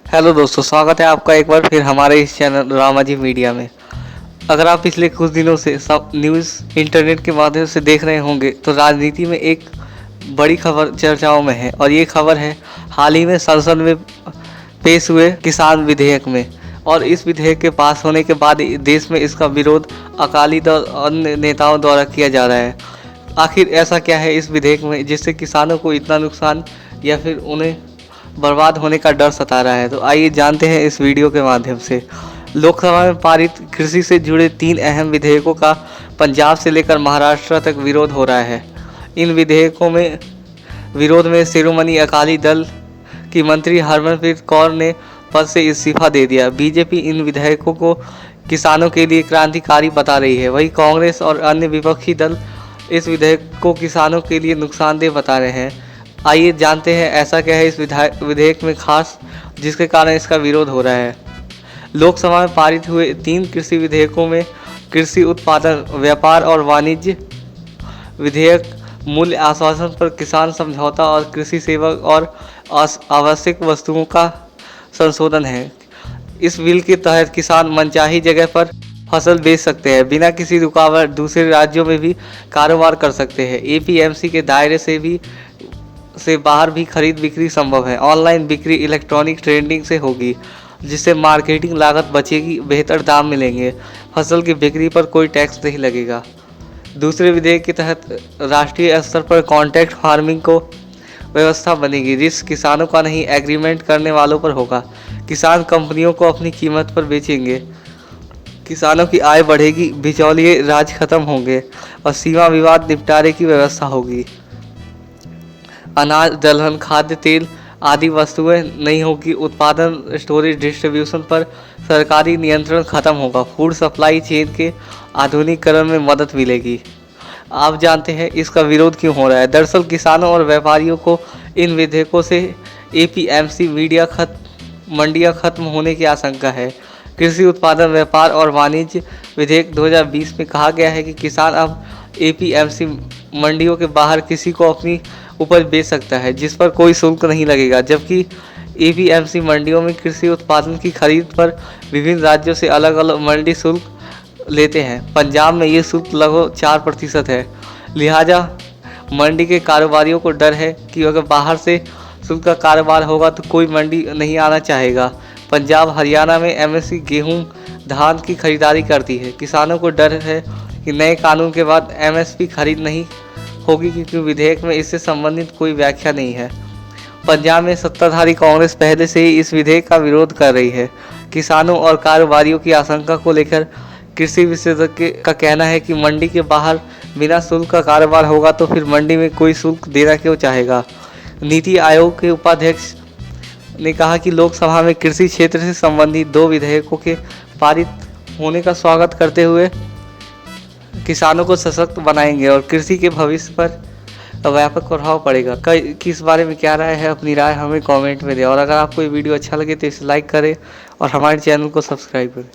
Hello दोस्तों, स्वागत है आपका एक बार फिर हमारे इस चैनल रामाजी मीडिया में। अगर आप पिछले कुछ दिनों से सब न्यूज़ इंटरनेट के माध्यम से देख रहे होंगे तो राजनीति में एक बड़ी खबर चर्चाओं में है और ये खबर है हाल ही में संसद में पेश हुए किसान विधेयक में। और इस विधेयक के पास होने के बाद देश में इसका विरोध अकाली दल और अन्य नेताओं द्वारा किया जा रहा है। आखिर ऐसा क्या है इस विधेयक में जिससे किसानों को इतना नुकसान या फिर उन्हें बर्बाद होने का डर सता रहा है? तो आइए जानते हैं इस वीडियो के माध्यम से। लोकसभा में पारित कृषि से जुड़े 3 अहम विधेयकों का पंजाब से लेकर महाराष्ट्र तक विरोध हो रहा है। इन विधेयकों में विरोध में शिरोमणि अकाली दल की मंत्री हरमनप्रीत कौर ने पद से इस्तीफा दे दिया। बीजेपी इन विधेयकों को किसानों के लिए क्रांतिकारी बता रही है, वहीं कांग्रेस और अन्य विपक्षी दल इस विधेयक को किसानों के लिए नुकसानदेह बता रहे हैं। आइए जानते हैं ऐसा क्या है इस विधेयक में खास जिसके कारण इसका विरोध हो रहा है। लोकसभा में पारित हुए 3 कृषि विधेयकों में कृषि उत्पादन, व्यापार और वाणिज्य विधेयक, मूल्य आश्वासन पर किसान समझौता और कृषि सेवा और आवश्यक वस्तुओं का संशोधन है। इस बिल के तहत किसान मनचाही जगह पर फसल बेच सकते हैं, बिना किसी रुकावट दूसरे राज्यों में भी कारोबार कर सकते हैं। एपीएमसी के दायरे से बाहर भी खरीद बिक्री संभव है। ऑनलाइन बिक्री इलेक्ट्रॉनिक ट्रेडिंग से होगी, जिससे मार्केटिंग लागत बचेगी, बेहतर दाम मिलेंगे। फसल की बिक्री पर कोई टैक्स नहीं लगेगा। दूसरे विधेयक के तहत राष्ट्रीय स्तर पर कॉन्ट्रैक्ट फार्मिंग को व्यवस्था बनेगी। रिस्क किसानों का नहीं, एग्रीमेंट करने वालों पर होगा। किसान कंपनियों को अपनी कीमत पर बेचेंगे। किसानों की आय बढ़ेगी, बिचौलिए राज खत्म होंगे और सीमा विवाद निपटारे की व्यवस्था होगी। अनाज, दलहन, खाद्य तेल आदि वस्तुएं नहीं होगी। उत्पादन, स्टोरेज, डिस्ट्रीब्यूशन पर सरकारी नियंत्रण खत्म होगा। फूड सप्लाई चेन के आधुनिकीकरण में मदद मिलेगी। आप जानते हैं इसका विरोध क्यों हो रहा है। दरअसल किसानों और व्यापारियों को इन विधेयकों से एपीएमसी मंडियां खत्म होने की आशंका है। कृषि उत्पादन, व्यापार और वाणिज्य विधेयक 2020 में कहा गया है कि किसान अब एपीएमसी मंडियों के बाहर किसी को अपनी उपज बेच सकता है, जिस पर कोई शुल्क नहीं लगेगा। जबकि एपीएमसी मंडियों में कृषि उत्पादन की खरीद पर विभिन्न राज्यों से अलग अलग मंडी शुल्क लेते हैं। पंजाब में ये शुल्क लगभग 4% है। लिहाजा मंडी के कारोबारियों को डर है कि अगर बाहर से शुल्क का कारोबार होगा तो कोई मंडी नहीं आना चाहेगा। पंजाब, हरियाणा में एमएसपी गेहूं, धान की खरीदारी करती है। किसानों को डर है कि नए कानून के बाद एमएसपी खरीद नहीं होगी, क्योंकि विधेयक में इससे संबंधित कोई व्याख्या नहीं है। पंजाब में सत्ताधारी कांग्रेस पहले से ही इस विधेयक का विरोध कर रही है। किसानों और कारोबारियों की आशंका को लेकर कृषि विशेषज्ञ का कहना है कि मंडी के बाहर बिना शुल्क का कारोबार होगा तो फिर मंडी में कोई शुल्क देना क्यों चाहेगा। नीति आयोग के उपाध्यक्ष ने कहा कि लोकसभा में कृषि क्षेत्र से संबंधित 2 विधेयकों के पारित होने का स्वागत करते हुए किसानों को सशक्त बनाएंगे और कृषि के भविष्य पर व्यापक प्रभाव पड़ेगा। किस बारे में क्या राय है, अपनी राय हमें कमेंट में दें। और अगर आपको ये वीडियो अच्छा लगे तो इसे लाइक करें और हमारे चैनल को सब्सक्राइब करें।